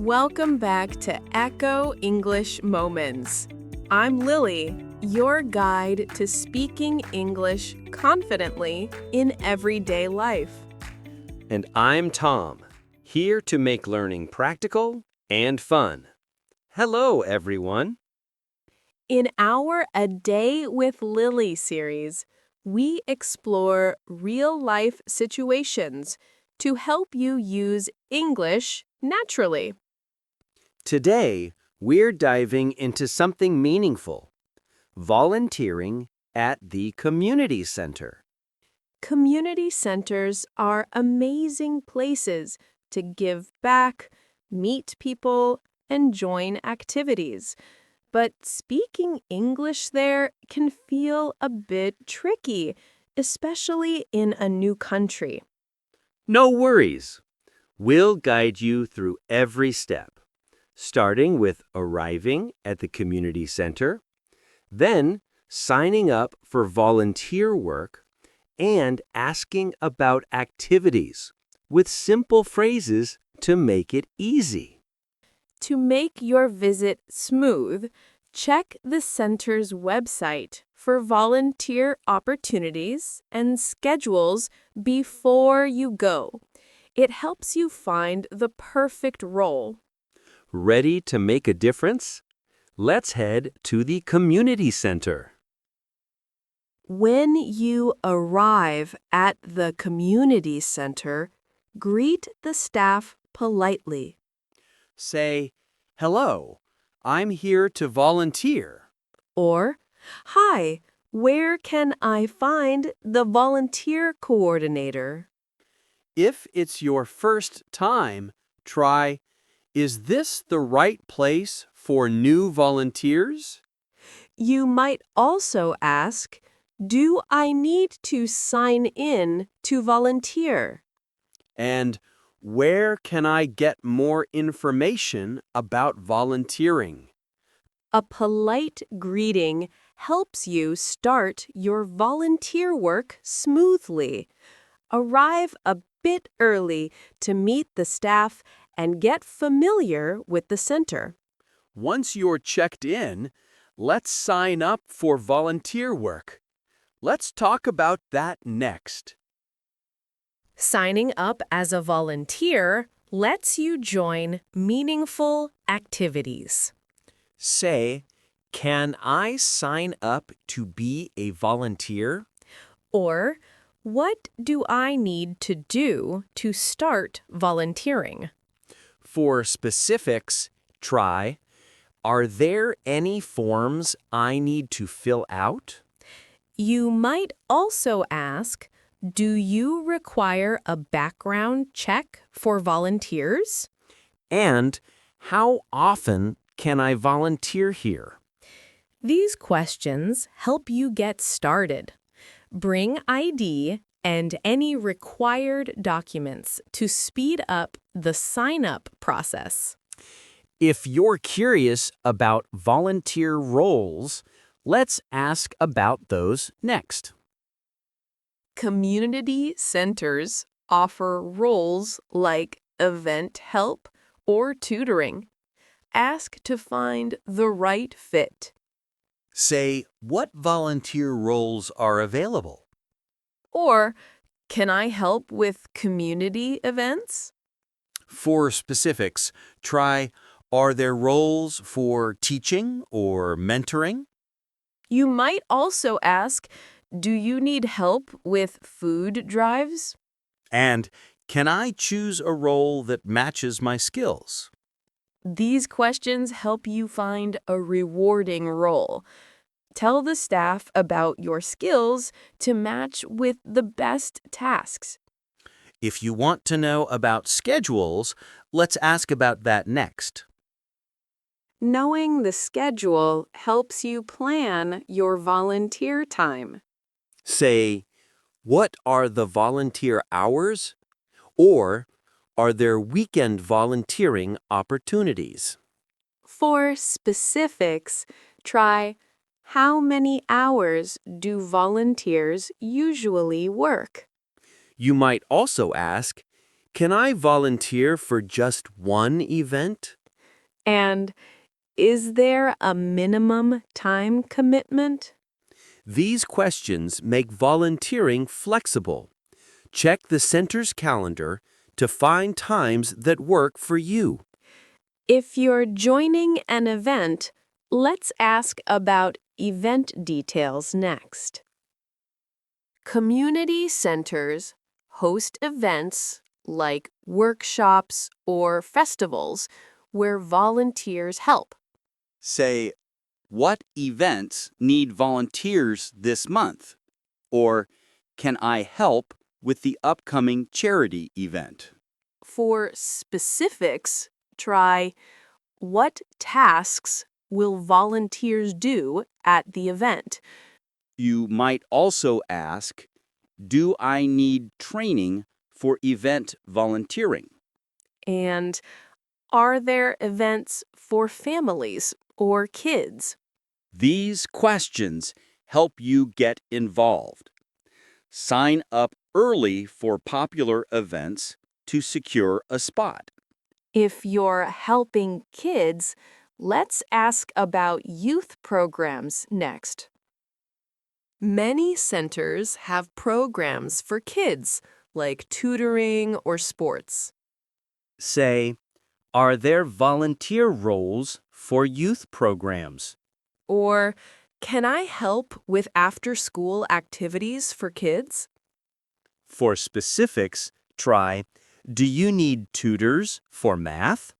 Welcome back to Echo English Moments. I'm Lily, your guide to speaking English confidently in everyday life. And I'm Tom, here to make learning practical and fun. Hello, everyone. In our A Day with Lily series, we explore real-life situations to help you use English naturally. Today, we're diving into something meaningful, volunteering at the community center. Community centers are amazing places to give back, meet people, and join activities. But speaking English there can feel a bit tricky, especially in a new country. No worries. We'll guide you through every step, starting with arriving at the community center, then signing up for volunteer work, and asking about activities with simple phrases to make it easy. To make your visit smooth, check the center's website for volunteer opportunities and schedules before you go. It helps you find the perfect role. Ready to make a difference? Let's head to the community center. When you arrive at the community center, greet the staff politely. Say, "Hello, I'm here to volunteer." Or, "Hi, where can I find the volunteer coordinator?" If it's your first time, try, "Is this the right place for new volunteers?" You might also ask, "Do I need to sign in to volunteer?" And where can I get more information about volunteering? A polite greeting helps you start your volunteer work smoothly. Arrive a bit early to meet the staff and get familiar with the center. Once you're checked in, let's sign up for volunteer work. Let's talk about that next. Signing up as a volunteer lets you join meaningful activities. Say, "Can I sign up to be a volunteer?" Or, what do I need to do to start volunteering? For specifics, try, "Are there any forms I need to fill out?" You might also ask, do you require a background check for volunteers? And how often can I volunteer here? These questions help you get started. Bring ID and any required documents to speed up the sign-up process. If you're curious about volunteer roles, let's ask about those next. Community centers offer roles like event help or tutoring. Ask to find the right fit. Say, "What volunteer roles are available?" Or, can I help with community events? For specifics, try, "Are there roles for teaching or mentoring?" You might also ask, do you need help with food drives? And can I choose a role that matches my skills? These questions help you find a rewarding role. Tell the staff about your skills to match with the best tasks. If you want to know about schedules, let's ask about that next. Knowing the schedule helps you plan your volunteer time. Say, "What are the volunteer hours?" Or, "Are there weekend volunteering opportunities?" For specifics, try, how many hours do volunteers usually work? You might also ask, Can I volunteer for just one event? And is there a minimum time commitment? These questions make volunteering flexible. Check the center's calendar to find times that work for you. If you're joining an event, let's ask about event details next. Community centers host events like workshops or festivals where volunteers help. Say, what events need volunteers this month? Or, can I help with the upcoming charity event? For specifics, try, what tasks will volunteers do at the event? You might also ask, do I need training for event volunteering? And are there events for families or kids? These questions help you get involved. Sign up early for popular events to secure a spot. If you're helping kids, let's ask about youth programs next. Many centers have programs for kids, like tutoring or sports. Say, are there volunteer roles for youth programs? Or, can I help with after-school activities for kids? For specifics, try, do you need tutors for math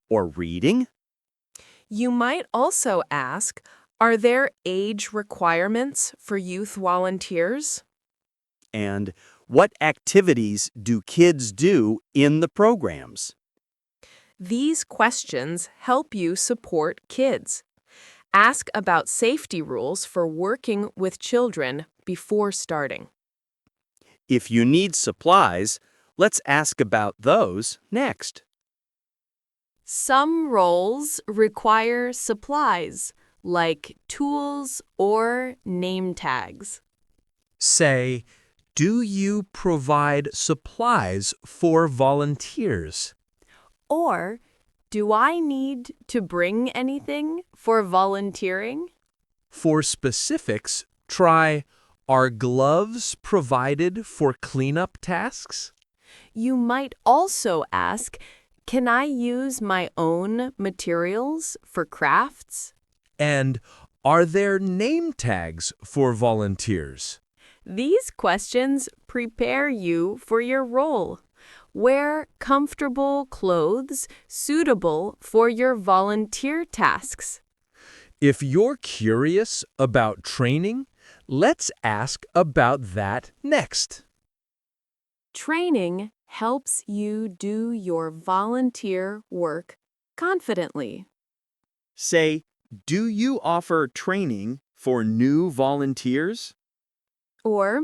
or reading? You might also ask, are there age requirements for youth volunteers? And what activities do kids do in the programs? These questions help you support kids. Ask about safety rules for working with children before starting. If you need supplies, let's ask about those next. Some roles require supplies, like tools or name tags. Say, do you provide supplies for volunteers? Or, do I need to bring anything for volunteering? For specifics, try, are gloves provided for cleanup tasks? You might also ask, can I use my own materials for crafts? And are there name tags for volunteers? These questions prepare you for your role. Wear comfortable clothes suitable for your volunteer tasks. If you're curious about training, let's ask about that next. Training helps you do your volunteer work confidently. Say, do you offer training for new volunteers? Or,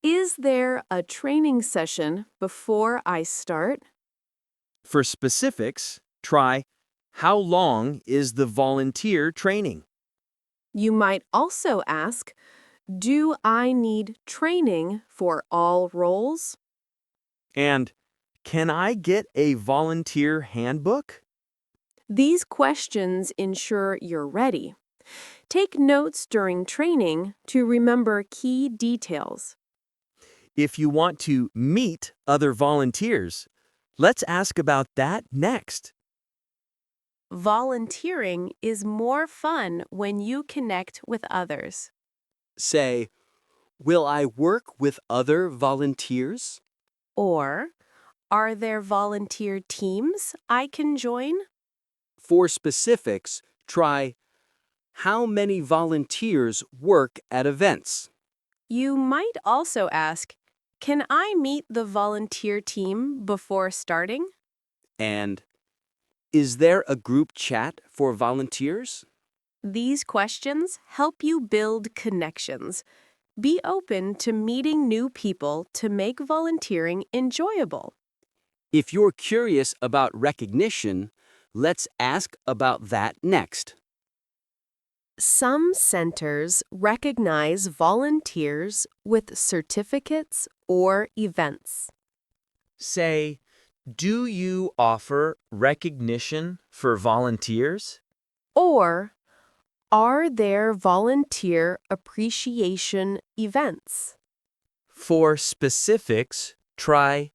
is there a training session before I start? For specifics, try, how long is the volunteer training? You might also ask, do I need training for all roles? And can I get a volunteer handbook? These questions ensure you're ready. Take notes during training to remember key details. If you want to meet other volunteers, let's ask about that next. Volunteering is more fun when you connect with others. Say, will I work with other volunteers? Or, are there volunteer teams I can join? For specifics, try, how many volunteers work at events? You might also ask, can I meet the volunteer team before starting? And, is there a group chat for volunteers? These questions help you build connections. Be open to meeting new people to make volunteering enjoyable. If you're curious about recognition, let's ask about that next. Some centers recognize volunteers with certificates or events. Say, Do you offer recognition for volunteers? Or, are there volunteer appreciation events? For specifics, try,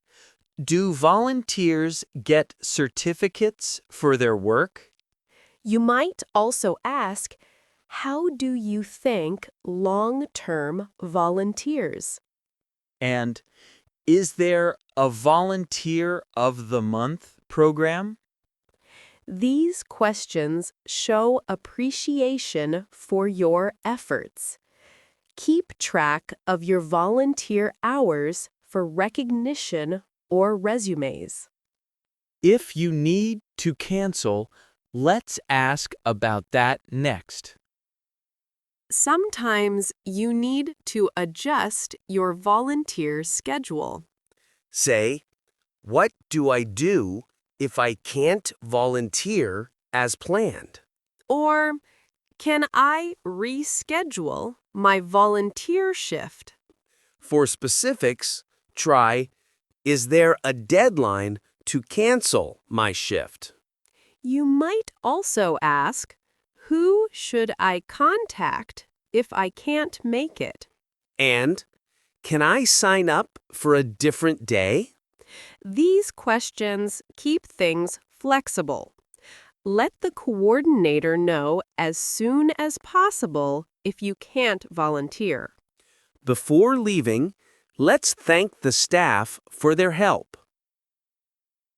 do volunteers get certificates for their work? You might also ask, how do you thank long-term volunteers? And is there a Volunteer of the Month program? These questions show appreciation for your efforts. Keep track of your volunteer hours for recognition or resumes. If you need to cancel, let's ask about that next. Sometimes you need to adjust your volunteer schedule. Say, what do I do if I can't volunteer as planned? Or, can I reschedule my volunteer shift? For specifics, try, is there a deadline to cancel my shift? You might also ask, who should I contact if I can't make it? And, can I sign up for a different day? These questions keep things flexible. Let the coordinator know as soon as possible if you can't volunteer. Before leaving, let's thank the staff for their help.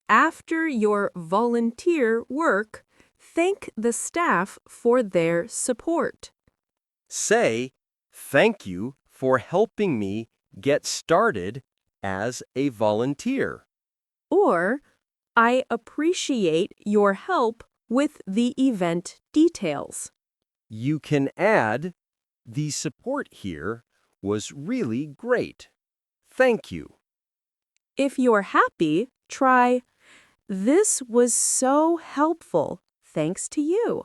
After your volunteer work, thank the staff for their support. Say, thank you for helping me get started as a volunteer. Or, I appreciate your help with the event details. You can add, the support here was really great. Thank you. If you're happy, try, this was so helpful, thanks to you.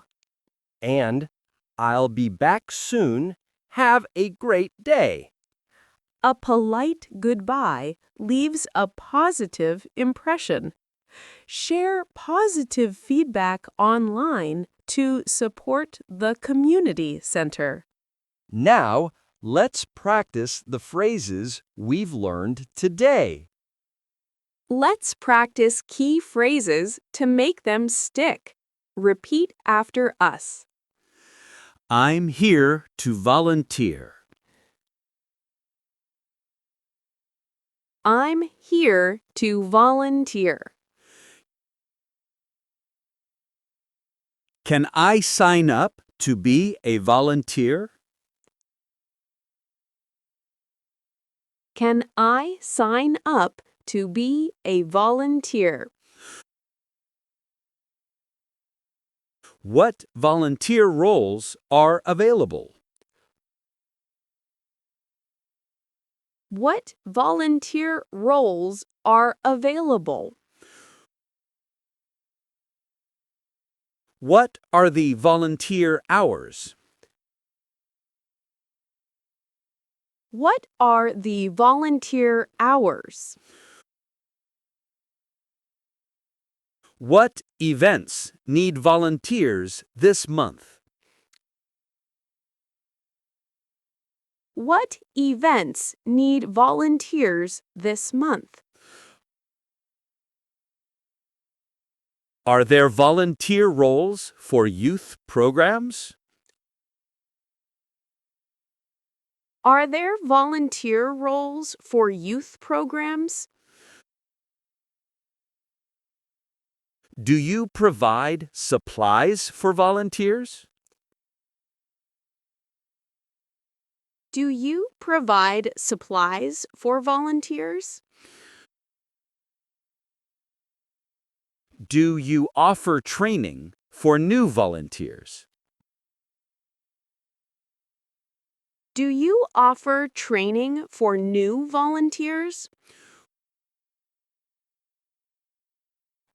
And I'll be back soon. Have a great day. A polite goodbye leaves a positive impression. Share positive feedback online to support the community center. Now, let's practice the phrases we've learned today. Let's practice key phrases to make them stick. Repeat after us. I'm here to volunteer. I'm here to volunteer. Can I sign up to be a volunteer? Can I sign up to be a volunteer? What volunteer roles are available? What volunteer roles are available? What are the volunteer hours? What are the volunteer hours? What events need volunteers this month? What events need volunteers this month? Are there volunteer roles for youth programs? Are there volunteer roles for youth programs? Do you provide supplies for volunteers? Do you provide supplies for volunteers? Do you offer training for new volunteers? Do you offer training for new volunteers?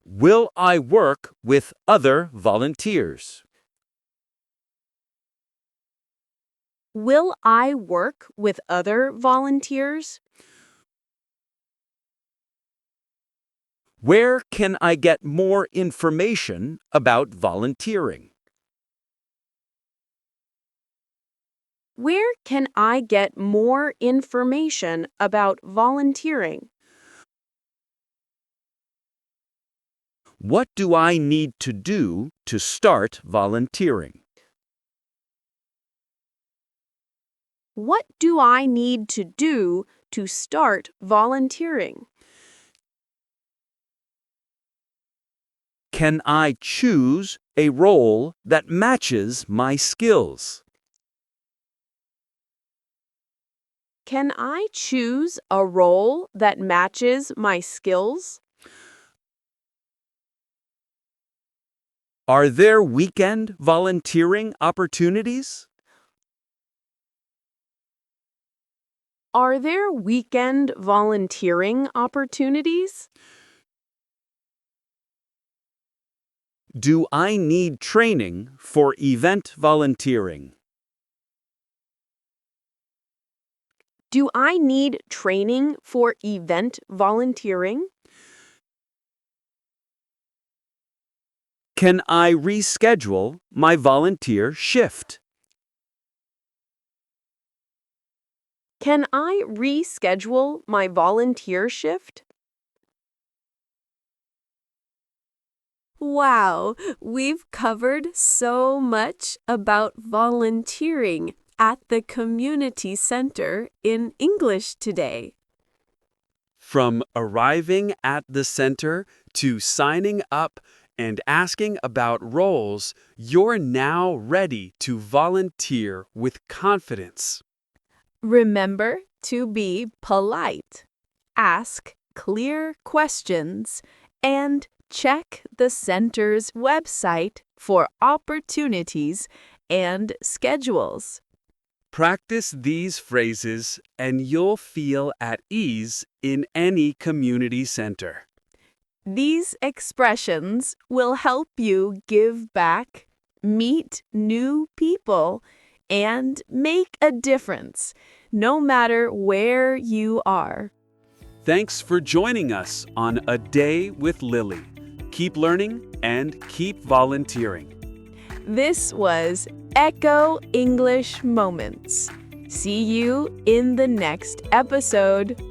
Will I work with other volunteers? Will I work with other volunteers? Where can I get more information about volunteering? Where can I get more information about volunteering? What do I need to do to start volunteering? What do I need to do to start volunteering? Can I choose a role that matches my skills? Can I choose a role that matches my skills? Are there weekend volunteering opportunities? Are there weekend volunteering opportunities? Do I need training for event volunteering? Do I need training for event volunteering? Can I reschedule my volunteer shift? Can I reschedule my volunteer shift? Wow, we've covered so much about volunteering at the community center in English today. From arriving at the center to signing up and asking about roles, you're now ready to volunteer with confidence. Remember to be polite, ask clear questions, and check the center's website for opportunities and schedules. Practice these phrases and you'll feel at ease in any community center. These expressions will help you give back, meet new people, and make a difference, no matter where you are. Thanks for joining us on A Day with Lily. Keep learning and keep volunteering. This was Echo English Moments. See you in the next episode.